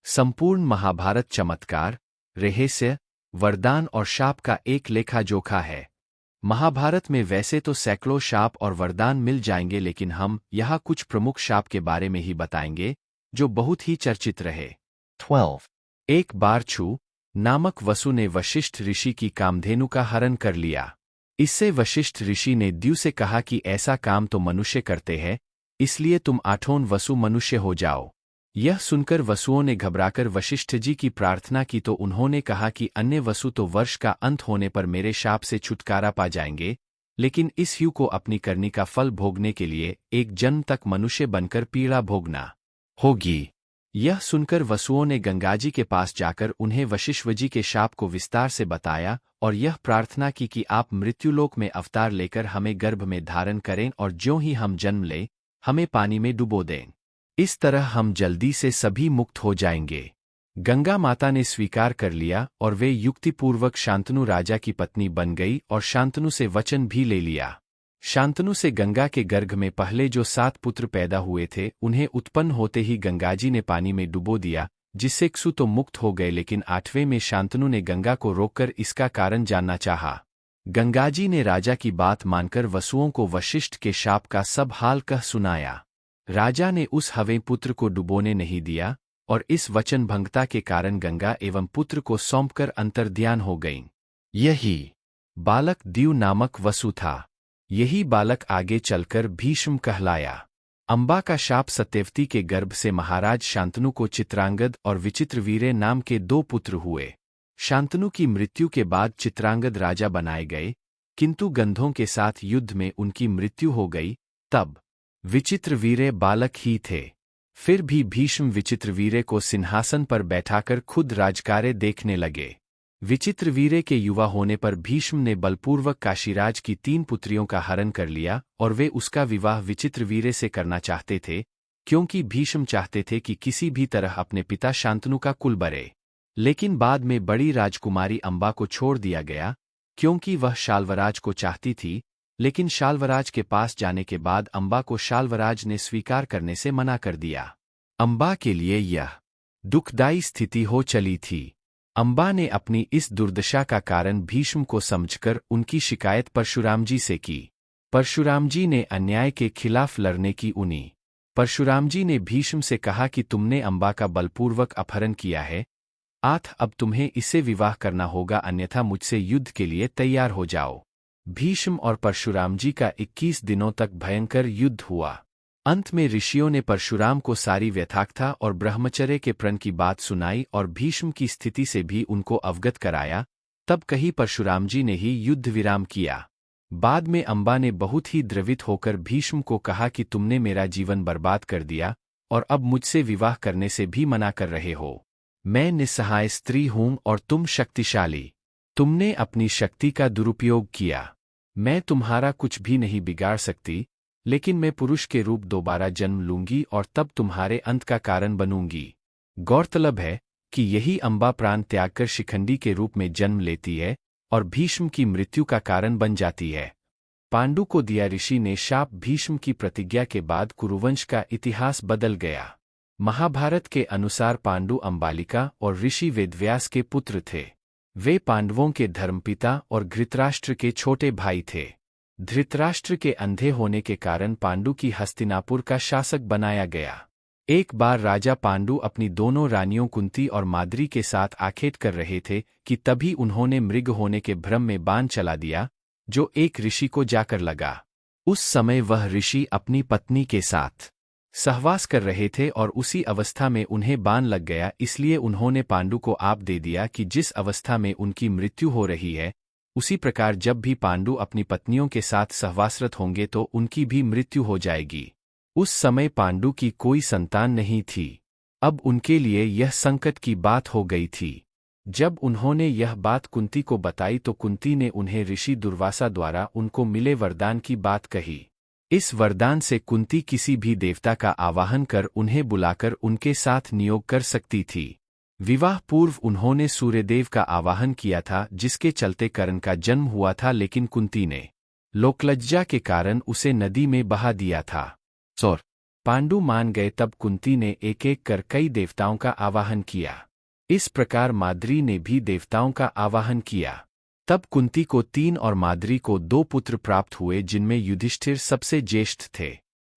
संपूर्ण महाभारत चमत्कार, रहस्य, वरदान और शाप का एक लेखा जोखा है। महाभारत में वैसे तो सैकड़ों शाप और वरदान मिल जाएंगे, लेकिन हम यहाँ कुछ प्रमुख शाप के बारे में ही बताएंगे जो बहुत ही चर्चित रहे। 12 एक बार छू नामक वसु ने वशिष्ठ ऋषि की कामधेनु का हरण कर लिया। इससे वशिष्ठ ऋषि ने द्यू से कहा कि ऐसा काम तो मनुष्य करते हैं, इसलिए तुम 8वां वसु मनुष्य हो जाओ। यह सुनकर वसुओं ने घबराकर वशिष्ठ जी की प्रार्थना की तो उन्होंने कहा कि अन्य वसु तो वर्ष का अंत होने पर मेरे शाप से छुटकारा पा जाएंगे, लेकिन इस यु को अपनी करनी का फल भोगने के लिए एक जन्म तक मनुष्य बनकर पीड़ा भोगना होगी। यह सुनकर वसुओं ने गंगाजी के पास जाकर उन्हें वशिष्ठजी के शाप को विस्तार से बताया और यह प्रार्थना की कि आप मृत्युलोक में अवतार लेकर हमें गर्भ में धारण करें और ज्यों ही हम जन्म लें हमें पानी में डुबो दें। इस तरह हम जल्दी से सभी मुक्त हो जाएंगे। गंगा माता ने स्वीकार कर लिया और वे युक्तिपूर्वक शांतनु राजा की पत्नी बन गई और शांतनु से वचन भी ले लिया। शांतनु से गंगा के गर्भ में पहले जो 7 पुत्र पैदा हुए थे उन्हें उत्पन्न होते ही गंगाजी ने पानी में डुबो दिया, जिससे क्षु तो मुक्त हो गए, लेकिन 8वें में शांतनु ने गंगा को रोककर इसका कारण जानना चाहा। गंगाजी ने राजा की बात मानकर वसुओं को वशिष्ठ के शाप का सब हाल कह सुनाया। राजा ने उस 8वें पुत्र को डुबोने नहीं दिया और इस वचनभंगता के कारण गंगा एवं पुत्र को सौंपकर अंतर्ध्यान हो गईं। यही बालक द्यू नामक वसु था। यही बालक आगे चलकर भीष्म कहलाया। अंबा का शाप सत्यवती के गर्भ से महाराज शांतनु को चित्रांगद और विचित्रवीर्य नाम के 2 पुत्र हुए। शांतनु की मृत्यु के बाद चित्रांगद राजा बनाए गए, किंतु गंधों के साथ युद्ध में उनकी मृत्यु हो गई। तब विचित्रवीर्य बालक ही थे। फिर भी भीष्म विचित्रवीर्य को सिंहासन पर बैठाकर खुद राजकार्य देखने लगे। विचित्रवीर्य के युवा होने पर भीष्म ने बलपूर्वक काशीराज की 3 पुत्रियों का हरण कर लिया और वे उसका विवाह विचित्रवीर्य से करना चाहते थे, क्योंकि भीष्म चाहते थे कि किसी भी तरह अपने पिता शांतनु का कुल बरे। लेकिन बाद में बड़ी राजकुमारी अंबा को छोड़ दिया गया, क्योंकि वह शाल्वराज को चाहती थी, लेकिन शाल्वराज के पास जाने के बाद अंबा को शाल्वराज ने स्वीकार करने से मना कर दिया। अंबा के लिए यह दुखदायी स्थिति हो चली थी। अंबा ने अपनी इस दुर्दशा का कारण भीष्म को समझकर उनकी शिकायत परशुराम जी से की। परशुराम जी ने अन्याय के खिलाफ लड़ने की उनी। परशुराम जी ने भीष्म से कहा कि तुमने अंबा का बलपूर्वक अपहरण किया है, अब तुम्हें इससे विवाह करना होगा, अन्यथा मुझसे युद्ध के लिए तैयार हो जाओ। भीष्म और परशुराम जी का 21 दिनों तक भयंकर युद्ध हुआ। अंत में ऋषियों ने परशुराम को सारी व्यथाकथा और ब्रह्मचर्य के प्रण की बात सुनाई और भीष्म की स्थिति से भी उनको अवगत कराया। तब कहीं परशुराम जी ने ही युद्ध विराम किया। बाद में अंबा ने बहुत ही द्रवित होकर भीष्म को कहा कि तुमने मेरा जीवन बर्बाद कर दिया और अब मुझसे विवाह करने से भी मना कर रहे हो। मैं निस्सहाय स्त्री हूं और तुम शक्तिशाली। तुमने अपनी शक्ति का दुरुपयोग किया। मैं तुम्हारा कुछ भी नहीं बिगाड़ सकती, लेकिन मैं पुरुष के रूप दोबारा जन्म लूंगी और तब तुम्हारे अंत का कारण बनूंगी। गौरतलब है कि यही अंबा प्राण त्याग कर शिखंडी के रूप में जन्म लेती है और भीष्म की मृत्यु का कारण बन जाती है। पांडु को दिया ऋषि ने शाप। भीष्म की प्रतिज्ञा के बाद कुरुवंश का इतिहास बदल गया। महाभारत के अनुसार पांडु अंबालिका और ऋषि वेदव्यास के पुत्र थे। वे पांडवों के धर्मपिता और धृतराष्ट्र के छोटे भाई थे। धृतराष्ट्र के अंधे होने के कारण पांडु की हस्तिनापुर का शासक बनाया गया। एक बार राजा पांडु अपनी दोनों रानियों कुंती और माद्री के साथ आखेट कर रहे थे कि तभी उन्होंने मृग होने के भ्रम में बाण चला दिया, जो एक ऋषि को जाकर लगा। उस समय वह ऋषि अपनी पत्नी के साथ सहवास कर रहे थे और उसी अवस्था में उन्हें बाण लग गया। इसलिए उन्होंने पांडु को आप दे दिया कि जिस अवस्था में उनकी मृत्यु हो रही है, उसी प्रकार जब भी पांडु अपनी पत्नियों के साथ सहवासरत होंगे तो उनकी भी मृत्यु हो जाएगी। उस समय पांडु की कोई संतान नहीं थी। अब उनके लिए यह संकट की बात हो गई थी। जब उन्होंने यह बात कुंती को बताई तो कुंती ने उन्हें ऋषि दुर्वासा द्वारा उनको मिले वरदान की बात कही। इस वरदान से कुंती किसी भी देवता का आवाहन कर उन्हें बुलाकर उनके साथ नियोग कर सकती थी। विवाह पूर्व उन्होंने सूर्यदेव का आवाहन किया था, जिसके चलते कर्ण का जन्म हुआ था, लेकिन कुंती ने लोकलज्जा के कारण उसे नदी में बहा दिया था। पांडु मान गए तब कुंती ने एक एक कर कई देवताओं का आवाहन किया। इस प्रकार माद्री ने भी देवताओं का आवाहन किया। तब कुंती को 3 और माद्री को 2 पुत्र प्राप्त हुए, जिनमें युधिष्ठिर सबसे ज्येष्ठ थे।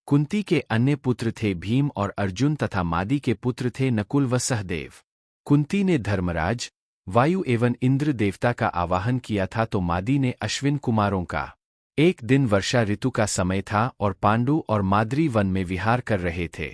कुंती के अन्य पुत्र थे भीम और अर्जुन तथा मादी के पुत्र थे नकुल व सहदेव। कुंती ने धर्मराज, वायु एवं इंद्र देवता का आवाहन किया था तो मादी ने अश्विन कुमारों का। एक दिन वर्षा ऋतु का समय था और पांडु और माद्री वन में विहार कर रहे थे।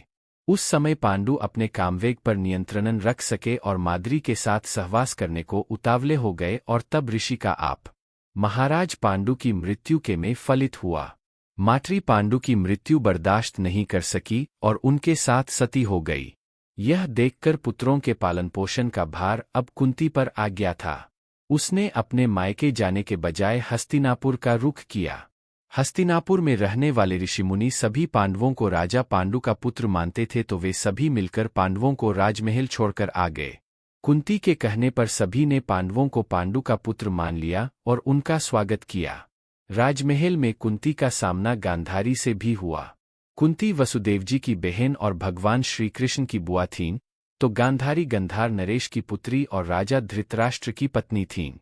उस समय पांडु अपने कामवेग पर नियंत्रण रख सके और माद्री के साथ सहवास करने को उतावले हो गए और तब ऋषि का आप महाराज पांडु की मृत्यु के में फलित हुआ। माद्री पांडु की मृत्यु बर्दाश्त नहीं कर सकी और उनके साथ सती हो गई। यह देखकर पुत्रों के पालन पोषण का भार अब कुंती पर आ गया था। उसने अपने मायके जाने के बजाय हस्तिनापुर का रुख किया। हस्तिनापुर में रहने वाले ऋषिमुनि सभी पांडवों को राजा पांडु का पुत्र मानते थे तो वे सभी मिलकर पांडवों को राजमहल छोड़कर आ गए। कुंती के कहने पर सभी ने पांडवों को पांडु का पुत्र मान लिया और उनका स्वागत किया। राजमहल में कुंती का सामना गांधारी से भी हुआ। कुंती वसुदेव जी की बहन और भगवान श्री कृष्ण की बुआ थीं, तो गांधारी गंधार नरेश की पुत्री और राजा धृतराष्ट्र की पत्नी थीं।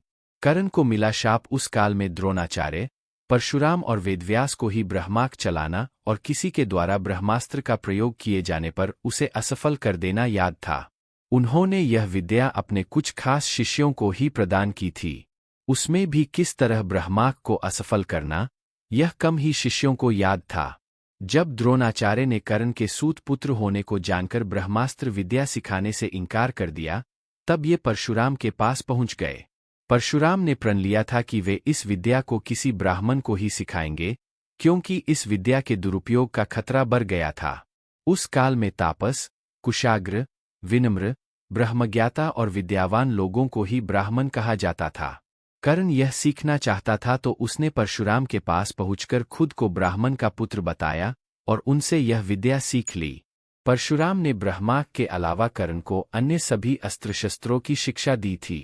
कर्ण को मिला शाप उस काल में द्रोणाचार्य, परशुराम और वेदव्यास को ही ब्रह्मास्त्र चलाना और किसी के द्वारा ब्रह्मास्त्र का प्रयोग किए जाने पर उसे असफल कर देना याद था। उन्होंने यह विद्या अपने कुछ खास शिष्यों को ही प्रदान की थी। उसमें भी किस तरह ब्रह्मास्त्र को असफल करना, यह कम ही शिष्यों को याद था। जब द्रोणाचार्य ने कर्ण के सूत पुत्र होने को जानकर ब्रह्मास्त्र विद्या सिखाने से इनकार कर दिया, तब ये परशुराम के पास पहुंच गए। परशुराम ने प्रण लिया था कि वे इस विद्या को किसी ब्राह्मण को ही सिखाएंगे, क्योंकि इस विद्या के दुरुपयोग का खतरा बढ़ गया था। उस काल में तापस, कुशाग्र, विनम्र, ब्रह्मज्ञाता और विद्यावान लोगों को ही ब्राह्मण कहा जाता था। कर्ण यह सीखना चाहता था तो उसने परशुराम के पास पहुंचकर खुद को ब्राह्मण का पुत्र बताया और उनसे यह विद्या सीख ली। परशुराम ने ब्रह्मास्त्र के अलावा कर्ण को अन्य सभी अस्त्र शस्त्रों की शिक्षा दी थी।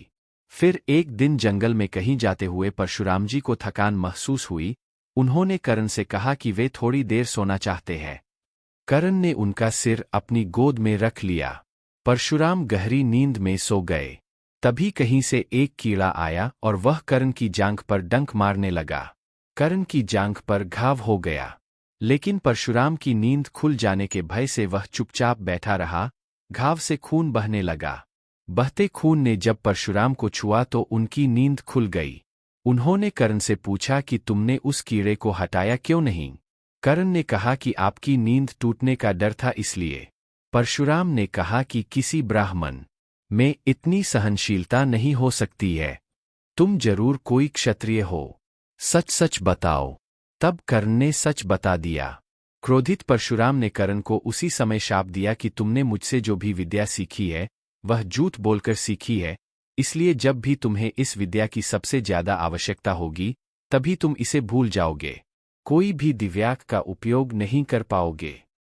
फिर एक दिन जंगल में कहीं जाते हुए परशुराम जी को थकान महसूस हुई। उन्होंने कर्ण से कहा कि वे थोड़ी देर सोना चाहते हैं। कर्ण ने उनका सिर अपनी गोद में रख लिया। परशुराम गहरी नींद में सो गए। तभी कहीं से एक कीड़ा आया और वह कर्ण की जांघ पर डंक मारने लगा। कर्ण की जांघ पर घाव हो गया, लेकिन परशुराम की नींद खुल जाने के भय से वह चुपचाप बैठा रहा। घाव से खून बहने लगा। बहते खून ने जब परशुराम को छुआ तो उनकी नींद खुल गई। उन्होंने कर्ण से पूछा कि तुमने उस कीड़े को हटाया क्यों नहीं? कर्ण ने कहा कि आपकी नींद टूटने का डर था इसलिए। परशुराम ने कहा कि किसी ब्राह्मण में इतनी सहनशीलता नहीं हो सकती है। तुम जरूर कोई क्षत्रिय हो, सच सच बताओ। तब कर्ण ने सच बता दिया। क्रोधित परशुराम ने कर्ण को उसी समय शाप दिया कि तुमने मुझसे जो भी विद्या सीखी है वह झूठ बोलकर सीखी है, इसलिए जब भी तुम्हें इस विद्या की सबसे ज्यादा आवश्यकता होगी तभी तुम इसे भूल जाओगे। कोई भी दिव्यास्त्र का उपयोग नहीं कर पाओगे।